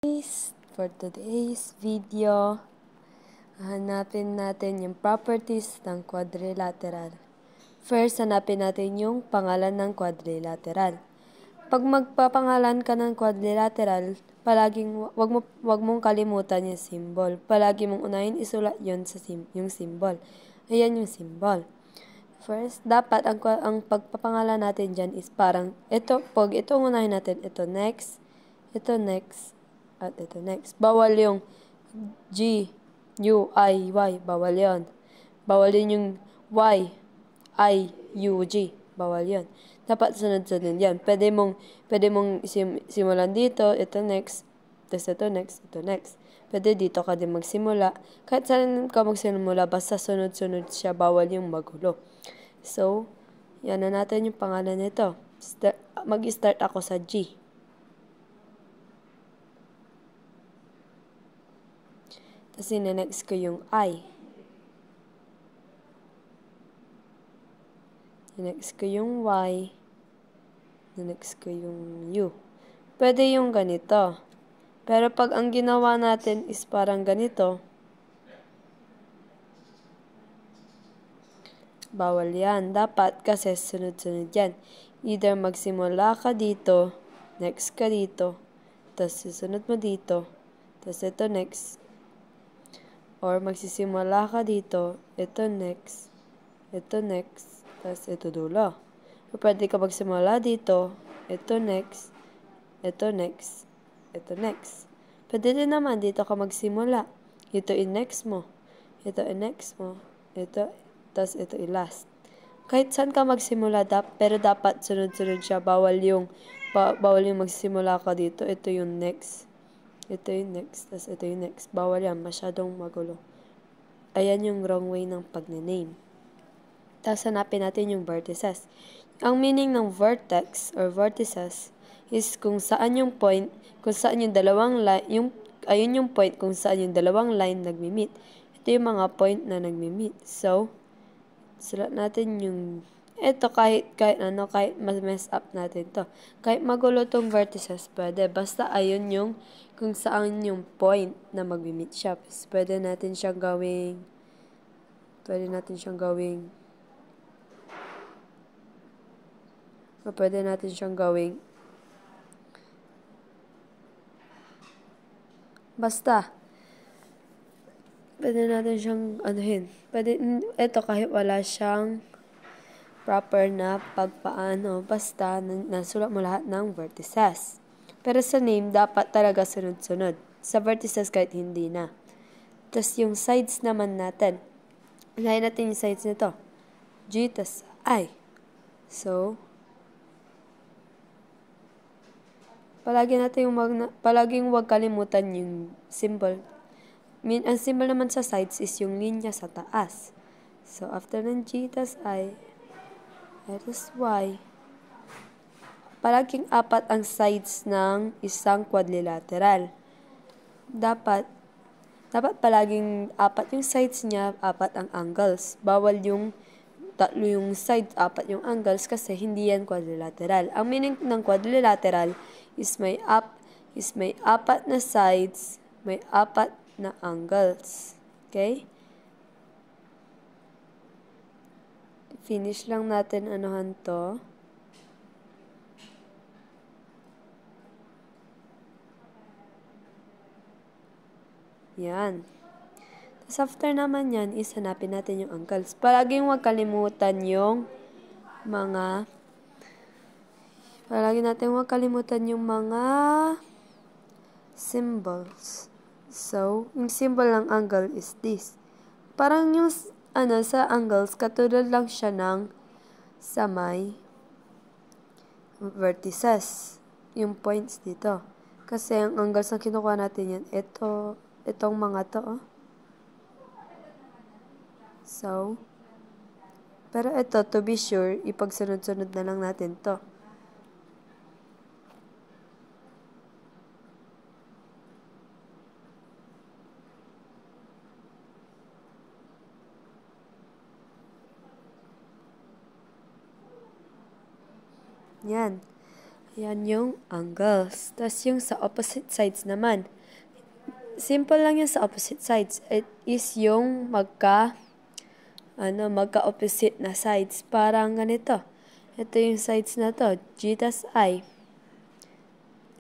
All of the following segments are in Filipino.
For today's video, hanapin natin yung properties ng quadrilateral. First, hanapin natin yung pangalan ng quadrilateral. Pag magpapangalan ka ng quadrilateral, palaging wag mong kalimutan yung symbol. Palagi mong unahin isulat yun sa yung symbol. Ayan yung symbol. First, dapat ang pagpapangalan natin dyan is parang pag ito unahin natin, ito next, at ito next. Bawal yung G, U, I, Y. Bawal yon. Bawal din yung Y, I, U, G. Bawal yon. Dapat sunod-sunod yan. Pwede mong simulan dito, ito next, tapos ito next. Pwede dito ka din magsimula. Kahit saan ka magsimula, basta sunod-sunod siya, bawal yung magulo. So, yan na natin yung pangalan nito. Mag-start ako sa G. Tapos next ko yung I. Next ko yung Y. Next ko yung U. Pwede yung ganito. Pero pag ang ginawa natin is parang ganito, bawal yan. Dapat kasi sunod-sunod yan. Either magsimula ka dito, next ka dito, tapos susunod mo dito, tapos ito next. Or magsisimula ka dito, ito next, tapos ito dulo. O pwede ka magsimula dito, ito next, ito next. Pwede din naman dito ka magsimula. Ito i-next mo, ito i-next mo, tapos ito i-last. Kahit saan ka magsimula, pero dapat sunod-sunod siya. Bawal yung magsimula ka dito, ito yung next. Ito yung next, tapos ito yung next. Bawal yan, masyadong magulo. Ayan yung wrong way ng pag-name. Tapos hanapin natin yung vertices. Ang meaning ng vertex or vertices is kung saan yung point, kung saan yung dalawang line, ayun yung point kung saan yung dalawang line nagmi-meet. Ito yung mga point na nagmi-meet. So, sulat natin yung ito kahit mas-mess up natin to. Kahit magulo tong vertices, pwede. Basta ayun yung kung saan yung point na mag-meet siya. Pwede natin siyang gawing basta. Pwede natin siyang anuhin. Pwede, ito kahit wala siyang proper na pagpaano, basta nasulat mo lahat ng vertices. Pero sa name, dapat talaga sunod-sunod. Sa vertices kahit hindi na. Tapos yung sides naman natin. Unahin natin yung sides nito. G, tas I. So, palaging huwag kalimutan yung symbol. Ang symbol naman sa sides is yung linya sa taas. So, after ng G, tas I, tas Y. Palaging apat ang sides ng isang quadrilateral. Dapat palaging apat yung sides niya, apat ang angles. Bawal yung tatlo yung sides, apat yung angles kasi hindi yan quadrilateral. Ang meaning ng quadrilateral is may apat na sides, may apat na angles. Okay? Finish lang natin anuhan to. Yan. Tapos after naman yan, is hanapin natin yung angles. Palaging huwag kalimutan yung mga symbols. So, yung symbol ng angle is this. Parang yung sa angles, katulad lang siya ng sa may vertices. Yung points dito. Kasi ang angles na kinukuha natin yan, itong mga to, oh. So, pero ito, to be sure, ipagsunod-sunod na lang natin to. Yan. Yan yung angles. Tapos yung sa opposite sides naman. Simple lang yan sa opposite sides. It is yung magka-opposite na sides. Parang ganito. Ito yung sides na to. G tas I.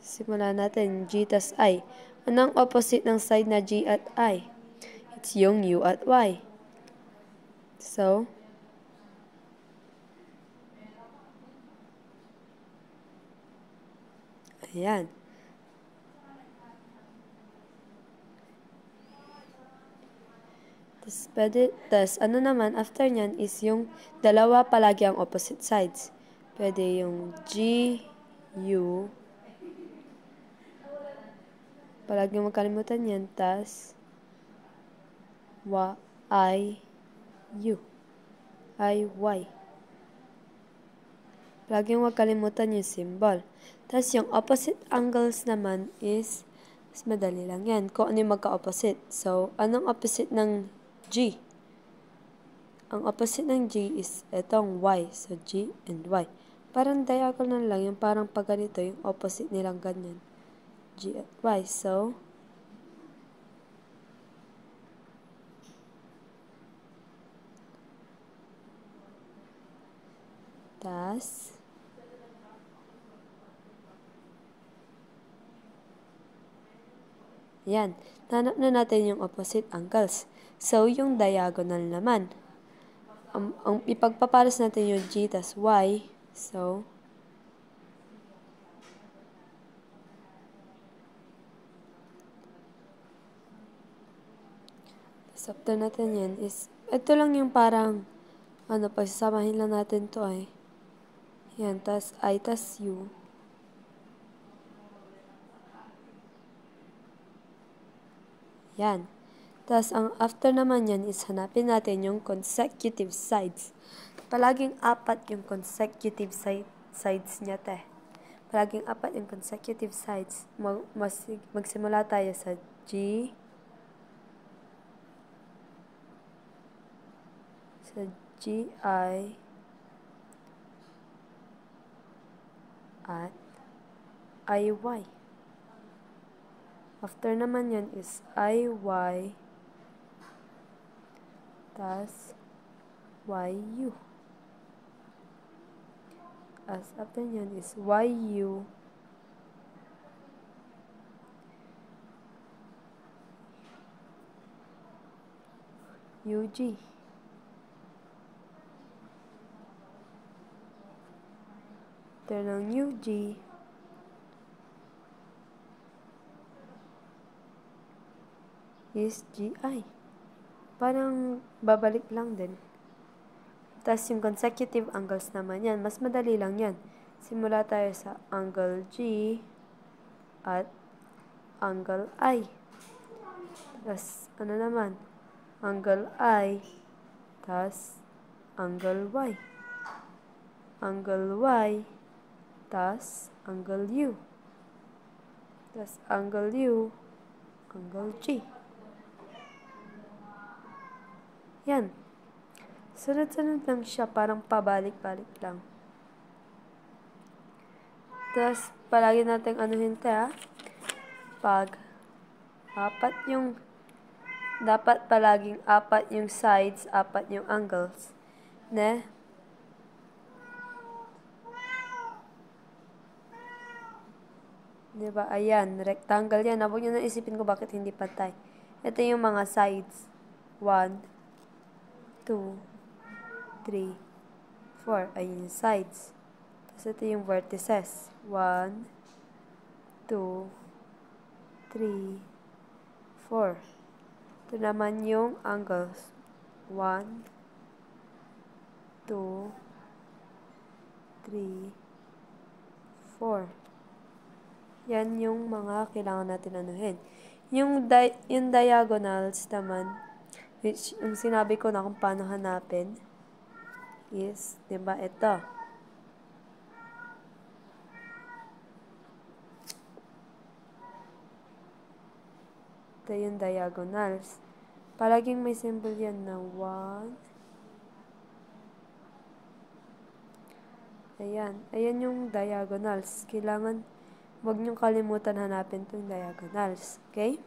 Simulan natin. G tas I. Anong opposite ng side na G at I? It's yung U at Y. So, ayan. Tapos, ano naman, after nyan is yung dalawa palagi ang opposite sides. Pwede yung G, U. Palagi magkalimutan yan. Tapos, I, U. I, Y. Palagi magkalimutan yung symbol. Tapos, yung opposite angles naman is, mas madali lang yan. Kung ano yung magka-opposite. So, anong opposite ng G? Ang opposite ng G is itong Y. So, G and Y. Parang diagonal lang yung parang pag ganito, yung opposite nilang ganyan. G at Y. So, tas, yan. Nanap na natin yung opposite angles. So, yung diagonal naman. Ang ipagpapares natin yung G tas Y. So, after natin yan is, ito lang yung parang, pagsasamahin lang natin to ay. Yan, tas I tas U. Yan. Tas ang after naman yan is hanapin natin yung consecutive sides. Palaging apat yung consecutive sides niya, Palaging apat yung consecutive sides. Magsimula tayo sa G, I, at IY. After naman yan is IY, tas YU. As after yan is YU, UG. After ng UG, is GI. Parang babalik lang din. Tapos yung consecutive angles naman yan, mas madali lang yan. Simula tayo sa angle G at angle I. Tapos ano naman? Angle I, tapos angle Y. Angle Y, tapos angle U. Tapos angle U, angle G. Yan. Sunod-sunod lang siya, parang pabalik-balik lang. Tapos, palagi natin anuhin ito, Pag dapat palaging apat yung sides, apat yung angles. Ne? Diba? Ayan, rectangle yan. Huwag nyo na isipin ko bakit hindi patay. Ito yung mga sides. 1, 2, 3, 4. Ayun yung sides. Tapos ito yung vertices. 1, 2, 3, 4. Ito naman yung angles. 1, 2, 3, 4. Yan yung mga kailangan natin anuhin. Yung diagonals naman, which yung sinabi ko na kung paano hanapin, is, diba, ito. Ito yung diagonals. Palaging may symbol yan na 1. Ayan. Ayan yung diagonals. Kailangan, huwag niyong kalimutan hanapin itong diagonals. Okay?